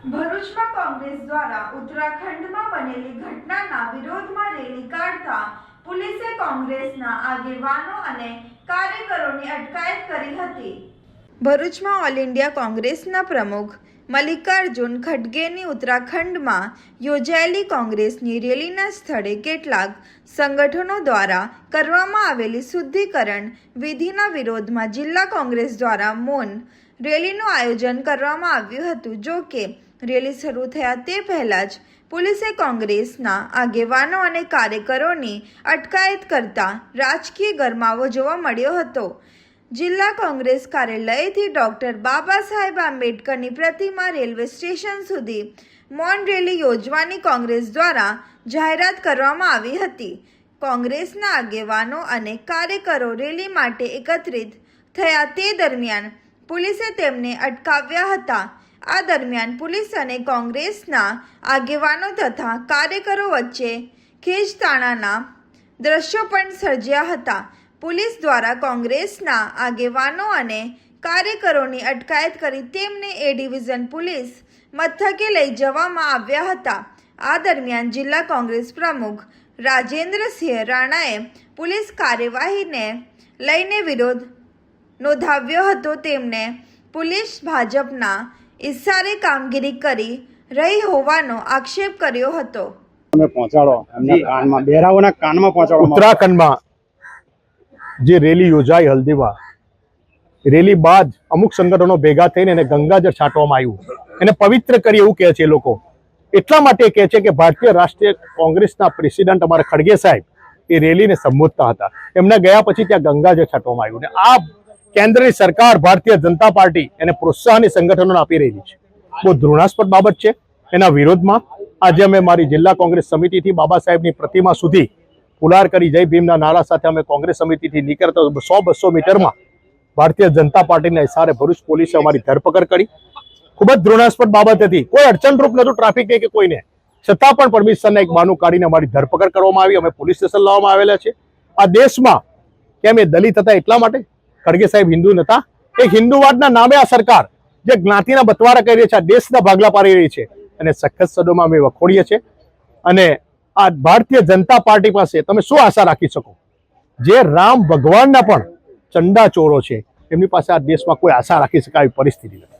ભરૂચમાં કોંગ્રેસ દ્વારા ઉત્તરાખંડમાં બનેલી ઘટનાના વિરોધમાં રેલી કાઢતા પોલીસે કોંગ્રેસના આગેવાનો અને કાર્યકરોની અટકાયત કરી હતી। ભરૂચમાં ઓલ ઇન્ડિયા કોંગ્રેસના પ્રમુખ મલ્લિકાર્જુન ખડગેની ઉત્તરાખંડમાં યોજાયેલી કોંગ્રેસની રેલીના સ્થળે કેટલાક સંગઠનો દ્વારા કરવામાં આવેલી શુદ્ધિકરણ વિધિના વિરોધમાં જિલ્લા કોંગ્રેસ દ્વારા મૌન રેલીનું આયોજન કરવામાં આવ્યું હતું। જો કે રેલી શરૂ થયા તે પહેલા જ પોલીસે કોંગ્રેસના આગેવાનો અને કાર્યકરોની અટકાયત કરતા રાજકીય ગરમાવો જોવા મળ્યો હતો। જિલ્લા કોંગ્રેસ કાર્યાલયથી ડોક્ટર બાબા સાહેબ આંબેડકરની પ્રતિમા રેલવે સ્ટેશન સુધી મૌન રેલી યોજવાની કોંગ્રેસ દ્વારા જાહેરાત કરવામાં આવી હતી। કોંગ્રેસના આગેવાનો અને કાર્યકરો રેલી માટે એકત્રિત થયા તે દરમિયાન પોલીસે તેમને અટકાવ્યા હતા। આ દરમિયાન પોલીસ અને કોંગ્રેસના આગેવાનો તથા કાર્યકરો વચ્ચે ખેંચતાણના દ્રશ્યો પણ સર્જ્યા હતા। પોલીસ દ્વારા કોંગ્રેસના આગેવાનો અને કાર્યકરોની અટકાયત કરી તેમને એ ડિવિઝન પોલીસ મથકે લઈ જવામાં આવ્યા હતા। આ દરમિયાન જિલ્લા કોંગ્રેસ પ્રમુખ રાજેન્દ્રસિંહ રાણાએ પોલીસ કાર્યવાહીને લઈને વિરોધ નોંધાવ્યો હતો। તેમણે પોલીસ ભાજપના ઇશારે કામગીરી કરી રહી હોવાનો આક્ષેપ કર્યો હતો। ઉત્તરાખંડમાં જે રેલી યોજાઈ હલ્દીમાં, રેલી બાદ અમુક સંગઠનો ભેગા થઈને એને ગંગાજળ છાંટવામાં આવ્યું, એને પવિત્ર કરી એવું કહે છે એ લોકો। એટલા માટે કહે છે કે ભારતીય રાષ્ટ્રીય કોંગ્રેસના પ્રેસિડેન્ટ અમારા ખડગે સાહેબ એ રેલીને સંબોધતા હતા, એમના ગયા પછી ત્યાં ગંગાજળ છાંટવામાં આવ્યું ને આ કેન્દ્રની સરકાર ભારતીય જનતા પાર્ટી એને પ્રોત્સાહન સંગઠનોને આપી રહી છે। બહુ ઘૃણાસ્પદ બાબત છે। એના વિરોધમાં આજે અમે મારી જિલ્લા કોંગ્રેસ સમિતિથી બાબા સાહેબની પ્રતિમા સુધી પુલાર કરી જય ભીમના નારા સાથે અમે કોંગ્રેસ સમિતિથી નીકળતા 100-200 મીટરમાં ભારતીય જનતા પાર્ટીના ઇશારે ભરૂચ પોલીસે અમારી ધરપકડ કરી। ખૂબ જ ઘૃણાસ્પદ બાબત હતી, કોઈ અડચણરૂપ નહોતું ટ્રાફિકને કે કોઈને, છતાં પણ પરમિશનના એક બહાનું કાઢીને અમારી ધરપકડ કરવામાં આવી। અમે પોલીસ સ્ટેશન લાવવામાં આવેલા છે। આ દેશમાં કેમ એ દલિત હતા એટલા માટે? ખડગે સાહેબ હિન્દુ નતા? એક હિન્દુવાદના નામે આ સરકાર જે જ્ઞાતિના બટવારા કરી રહી છે, આ દેશના ભાગલા પાડી રહી છે અને સખત શબ્દોમાં અમે વખોડીએ છીએ। અને આ ભારતીય જનતા પાર્ટી પાસે તમે શું આશા રાખી શકો? જે રામ ભગવાનના પણ ચંડા ચોરો છે, એમની પાસે આ દેશમાં કોઈ આશા રાખી શકાય એવી પરિસ્થિતિ નથી।